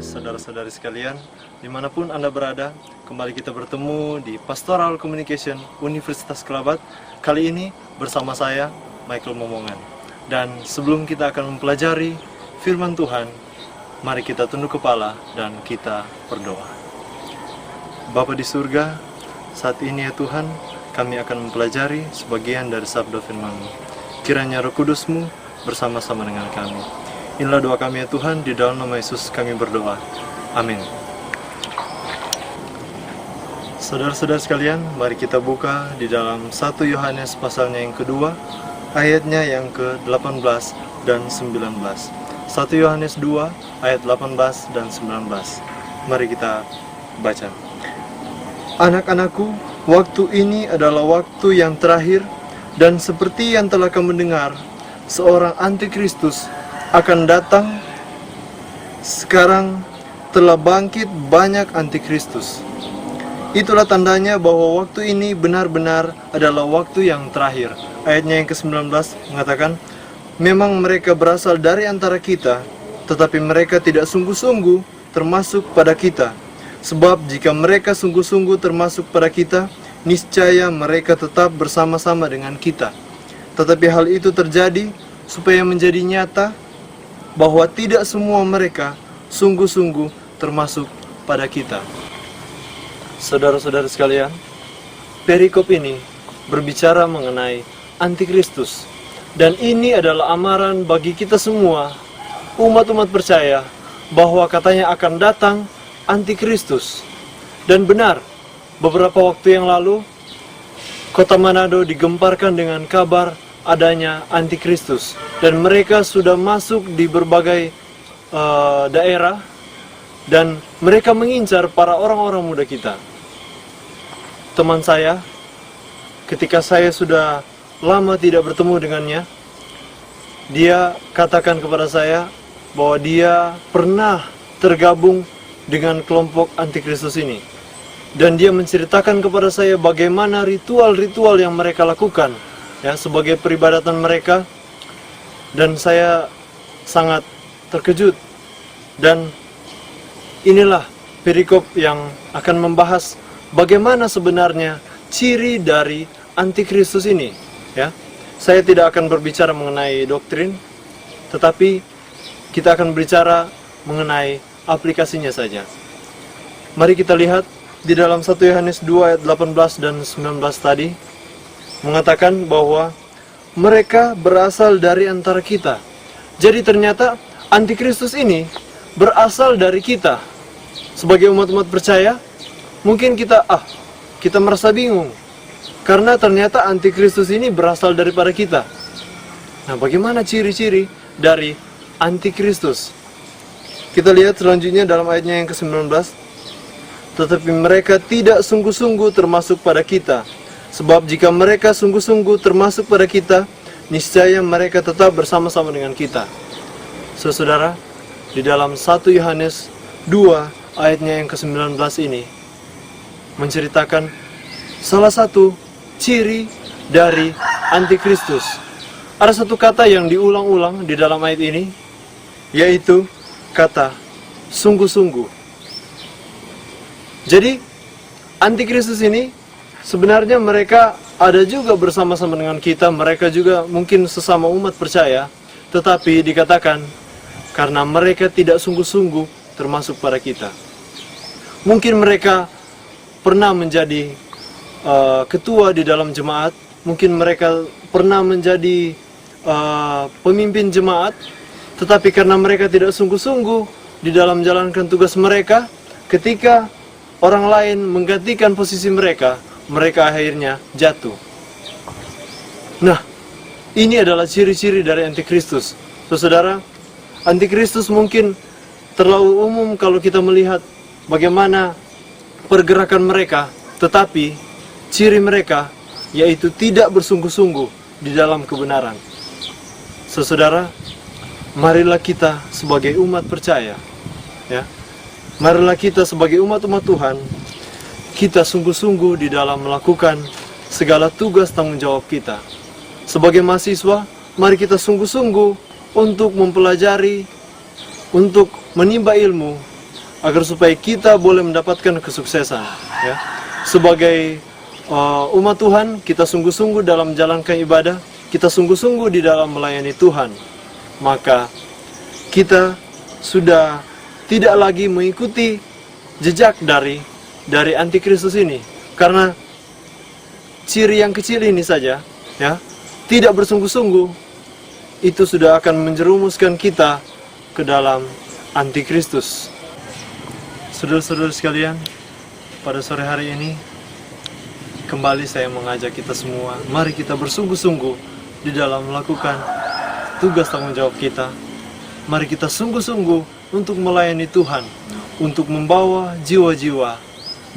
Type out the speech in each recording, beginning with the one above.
sore saudara-saudari sekalian, dimanapun Anda berada. Kembali kita bertemu di Pastoral Communication Universitas Kelabat. Kali ini bersama saya, Michael Momongan. Dan sebelum kita akan mempelajari firman Tuhan, mari kita tunduk kepala dan kita berdoa. Bapa di surga, saat ini ya Tuhan, kami akan mempelajari sebagian dari sabda firman-Mu. Kiranya Roh Kudus-Mu bersama-sama dengan kami. Inilah doa kami ya Tuhan, di dalam nama Yesus kami berdoa. Amin. Saudara-saudara sekalian, mari kita buka di dalam 1 Yohanes pasalnya yang kedua, ayatnya yang ke-18 dan 19. 1 Yohanes 2 ayat 18 dan 19. Mari kita baca. Anak-anakku, waktu ini adalah waktu yang terakhir, dan seperti yang telah kamu dengar, seorang antikristus akan datang. Sekarang telah bangkit banyak antikristus. Itulah tandanya bahwa waktu ini benar-benar adalah waktu yang terakhir. Ayatnya yang ke-19 mengatakan, memang mereka berasal dari antara kita, tetapi mereka tidak sungguh-sungguh termasuk pada kita. Sebab jika mereka sungguh-sungguh termasuk pada kita, niscaya mereka tetap bersama-sama dengan kita. Tetapi hal itu terjadi supaya menjadi nyata bahwa tidak semua mereka sungguh-sungguh termasuk pada kita. Saudara-saudara sekalian, perikop ini berbicara mengenai antikristus. Dan ini adalah amaran bagi kita semua, umat-umat percaya, bahwa katanya akan datang antikristus. Dan benar, beberapa waktu yang lalu, kota Manado digemparkan dengan kabar adanya antikristus, dan mereka sudah masuk di berbagai daerah, dan mereka mengincar para orang-orang muda kita. Teman saya, ketika saya sudah lama tidak bertemu dengannya, dia katakan kepada saya bahwa dia pernah tergabung dengan kelompok antikristus ini, dan dia menceritakan kepada saya bagaimana ritual-ritual yang mereka lakukan ya, sebagai peribadatan mereka, dan saya sangat terkejut. Dan inilah perikop yang akan membahas bagaimana sebenarnya ciri dari antikristus ini ya. Saya tidak akan berbicara mengenai doktrin, tetapi kita akan berbicara mengenai aplikasinya saja. Mari kita lihat di dalam 1 Yohanes 2 ayat 18 dan 19 tadi, mengatakan bahwa mereka berasal dari antara kita. Jadi ternyata antikristus ini berasal dari kita. Sebagai umat-umat percaya, mungkin kita merasa bingung, karena ternyata antikristus ini berasal daripada kita. Nah, bagaimana ciri-ciri dari antikristus? Kita lihat selanjutnya dalam ayatnya yang ke-19. Tetapi mereka tidak sungguh-sungguh termasuk pada kita. Sebab jika mereka sungguh-sungguh termasuk pada kita, niscaya mereka tetap bersama-sama dengan kita. Saudara, di dalam 1 Yohanes 2 ayatnya yang ke-19 ini menceritakan salah satu ciri dari antikristus. Ada satu kata yang diulang-ulang di dalam ayat ini, yaitu kata sungguh-sungguh. Jadi antikristus ini sebenarnya mereka ada juga bersama-sama dengan kita, mereka juga mungkin sesama umat percaya, tetapi dikatakan karena mereka tidak sungguh-sungguh termasuk pada kita. Mungkin mereka pernah menjadi ketua di dalam jemaat, mungkin mereka pernah menjadi pemimpin jemaat, tetapi karena mereka tidak sungguh-sungguh di dalam menjalankan tugas mereka, ketika orang lain menggantikan posisi mereka, mereka akhirnya jatuh. Nah, ini adalah ciri-ciri dari antikristus. Saudara, antikristus mungkin terlalu umum kalau kita melihat bagaimana pergerakan mereka, tetapi ciri mereka yaitu tidak bersungguh-sungguh di dalam kebenaran. Saudara, marilah kita sebagai umat percaya, ya, marilah kita sebagai umat-umat Tuhan, kita sungguh-sungguh di dalam melakukan segala tugas tanggung jawab kita. Sebagai mahasiswa, mari kita sungguh-sungguh untuk mempelajari, untuk menimba ilmu, agar supaya kita boleh mendapatkan kesuksesan, ya. Sebagai umat Tuhan, kita sungguh-sungguh dalam menjalankan ibadah, kita sungguh-sungguh di dalam melayani Tuhan, maka kita sudah tidak lagi mengikuti jejak dari antikristus ini. Karena ciri yang kecil ini saja, ya, tidak bersungguh-sungguh, itu sudah akan menjerumuskan kita ke dalam antikristus. Saudara-saudara sekalian, pada sore hari ini kembali saya mengajak kita semua, mari kita bersungguh-sungguh di dalam melakukan tugas tanggung jawab kita. Mari kita sungguh-sungguh untuk melayani Tuhan, untuk membawa jiwa-jiwa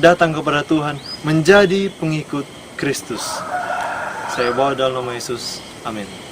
datang kepada Tuhan, menjadi pengikut Kristus. Saya bawa dalam nama Yesus. Amin.